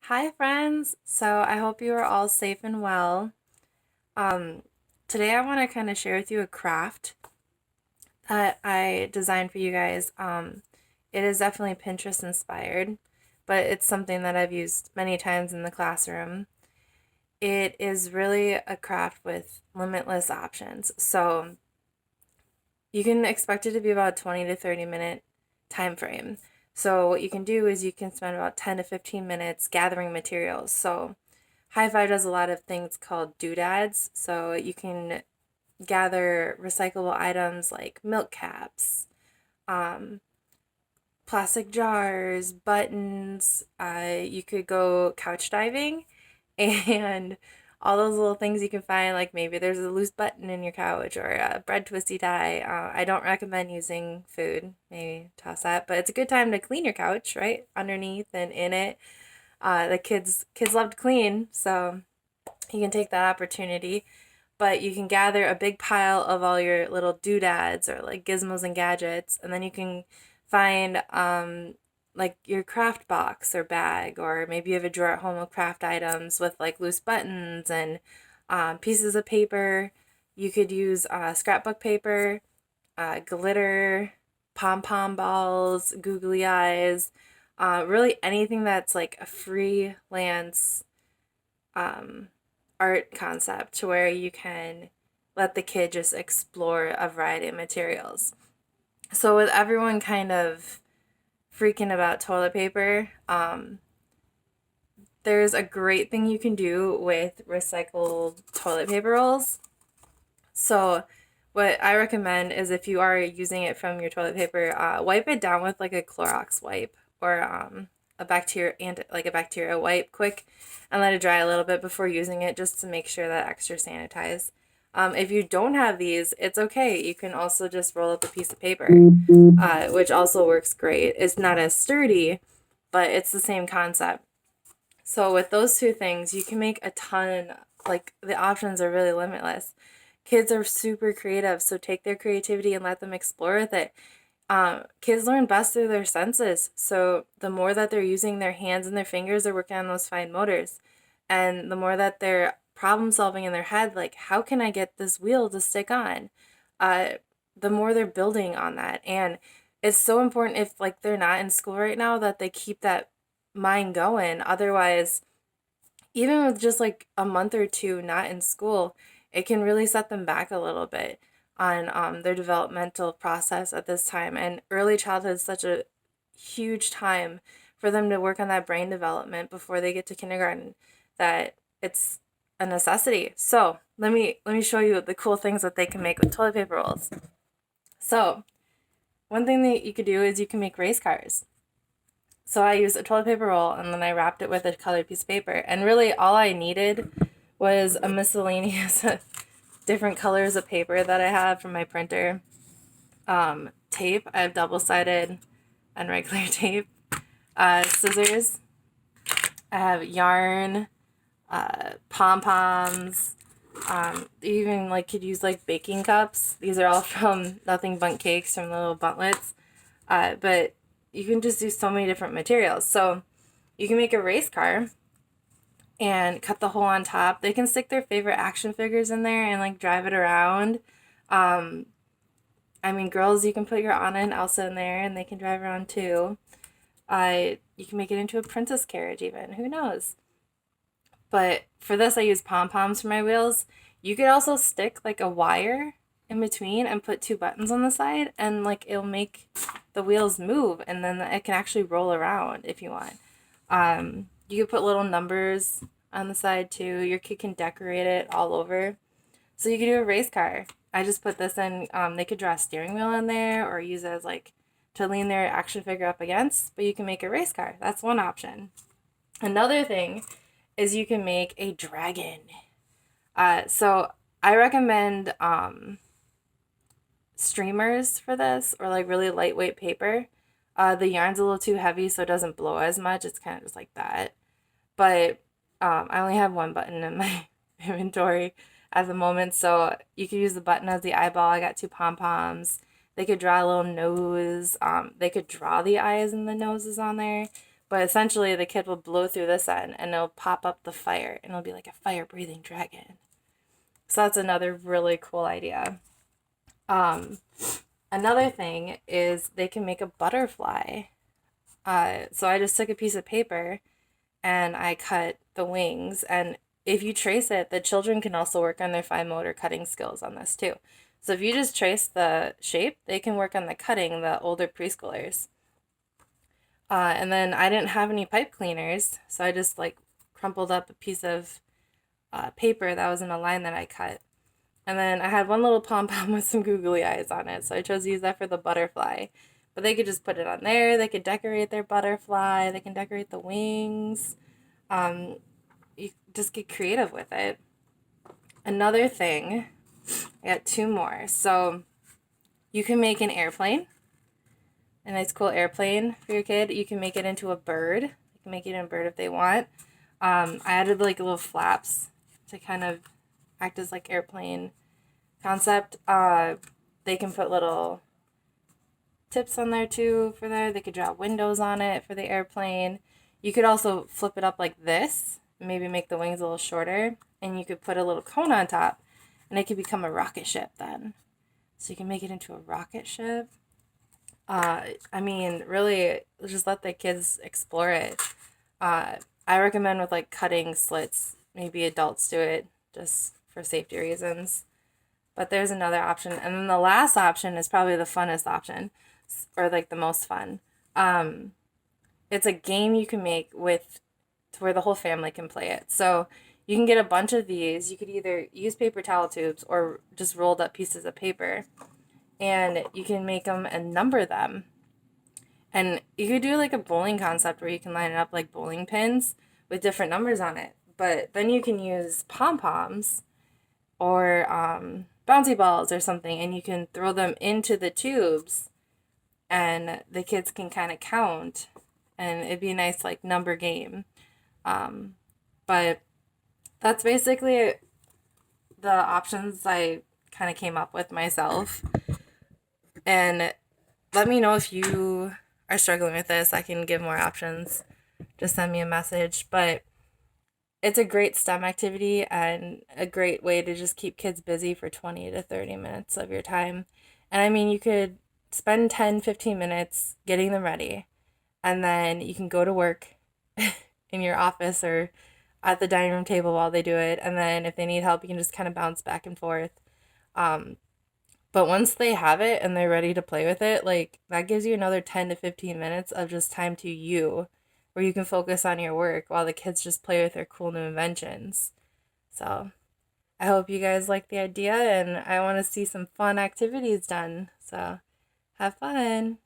Hi, friends. So I hope you are all safe and well. Um, Today I want to kind of share with you a craft that I designed for you guys. It is definitely Pinterest inspired, but it's something that I've used many times in the classroom. It is really a craft with limitless options. So you can expect it to be about a 20 to 30-minute time frame. So what you can do is you can spend about 10 to 15 minutes gathering materials. So High Five does a lot of things called doodads. So you can gather recyclable items like milk caps, um, plastic jars, buttons. You could go couch diving and all those little things you can find. Like maybe there's a loose button in your couch or a bread twisty tie. I don't recommend using food. Maybe toss that. But it's a good time to clean your couch, right? Underneath and in it. The kids love to clean, so you can take that opportunity, but you can gather a big pile of all your little doodads or like gizmos and gadgets, and then you can find like your craft box or bag, or maybe you have a drawer at home of craft items with like loose buttons and pieces of paper. You could use scrapbook paper, glitter, pom pom balls, googly eyes, really anything that's like a freelance um, art concept to where you can let the kid just explore a variety of materials. So, with everyone kind of freaking about toilet paper, there's a great thing you can do with recycled toilet paper rolls. So, what I recommend is if you are using it from your toilet paper, wipe it down with like a Clorox wipe or a bacteria wipe quick, and let it dry a little bit before using it, just to make sure that extra sanitized. If you don't have these, it's okay. You can also just roll up a piece of paper, which also works great. It's not as sturdy, but it's the same concept. So with those two things, you can make a ton. Like the options are really limitless. Kids are super creative, so take their creativity and let them explore with it. Kids learn best through their senses, so the more that they're using their hands and their fingers, they're working on those fine motors, and the more that they're problem solving in their head, like how can I get this wheel to stick on, uh, the more they're building on that. And it's so important, if like they're not in school right now, that they keep that mind going. Otherwise, even with just like a month or two not in school, it can really set them back a little bit on their developmental process at this time. And early childhood is such a huge time for them to work on that brain development before they get to kindergarten, that it's a necessity. So let me show you the cool things that they can make with toilet paper rolls. So one thing that you could do is you can make race cars. So I used a toilet paper roll and then I wrapped it with a colored piece of paper. And really all I needed was a miscellaneous different colors of paper that I have from my printer. Tape, I have double-sided and regular tape. Scissors, I have yarn, pom-poms. You even like could use like baking cups. These are all from Nothing Bundt Cakes, from the little Buntlets. But you can just do so many different materials. So you can make a race car and cut the hole on top. They can stick their favorite action figures in there and like drive it around. Um, I mean, girls, you can put your Anna and Elsa in there and they can drive around too. You can make it into a princess carriage, even. Who knows? But for this, I use pom poms for my wheels. You could also stick like a wire in between and put two buttons on the side, and like it'll make the wheels move, and then it can actually roll around if you want. You could put little numbers on the side too. Your kid can decorate it all over. So you could do a race car. I just put this in. They could draw a steering wheel in there or use it as like to lean their action figure up against. But you can make a race car. That's one option. Another thing is you can make a dragon. So I recommend streamers for this, or like really lightweight paper. The yarn's a little too heavy, so it doesn't blow as much. It's kind of just like that. But I only have one button in my inventory at the moment, so you could use the button as the eyeball. I got two pom poms. They could draw a little nose. They could draw the eyes and the noses on there, But essentially, the kid will blow through this end and it'll pop up the fire and it'll be like a fire breathing dragon. So that's another really cool idea. Um, Another thing is they can make a butterfly. So I just took a piece of paper and I cut the wings. And if you trace it, the children can also work on their fine motor cutting skills on this too. So if you just trace the shape, they can work on the cutting, the older preschoolers. And then I didn't have any pipe cleaners, so I just like crumpled up a piece of paper that was in a line that I cut. And then I had one little pom pom with some googly eyes on it, so I chose to use that for the butterfly. But they could just put it on there. They could decorate their butterfly. They can decorate the wings. Um, you just get creative with it. Another thing, I got two more. So you can make an airplane, a nice cool airplane for your kid. You can make it into a bird. You can make it into a bird if they want. I added like little flaps to kind of act as like airplane concept. They can put little tips on there too for there. They could draw windows on it for the airplane. You could also flip it up like this, maybe make the wings a little shorter, and you could put a little cone on top, and it could become a rocket ship then. So you can make it into a rocket ship. I mean, really, just let the kids explore it. I recommend with like cutting slits, maybe adults do it just for safety reasons. But there's another option. And then the last option is probably the funnest option, or like the most fun. It's a game you can make with to where the whole family can play it. So you can get a bunch of these. You could either use paper towel tubes or just rolled up pieces of paper. And you can make them and number them. And you could do like a bowling concept where you can line it up like bowling pins with different numbers on it. But then you can use pom poms or bouncy balls or something, and you can throw them into the tubes, and the kids can kind of count, and it'd be a nice like number game. But that's basically the options I kind of came up with myself. And let me know if you are struggling with this. I can give more options. Just send me a message. But it's a great STEM activity and a great way to just keep kids busy for 20 to 30 minutes of your time. And I mean, you could spend 10, 15 minutes getting them ready, and then you can go to work in your office or at the dining room table while they do it. And then if they need help, you can just kind of bounce back and forth. Um, but once they have it and they're ready to play with it, like that gives you another 10 to 15 minutes of just time to you where you can focus on your work while the kids just play with their cool new inventions. So I hope you guys like the idea and I want to see some fun activities done. So have fun.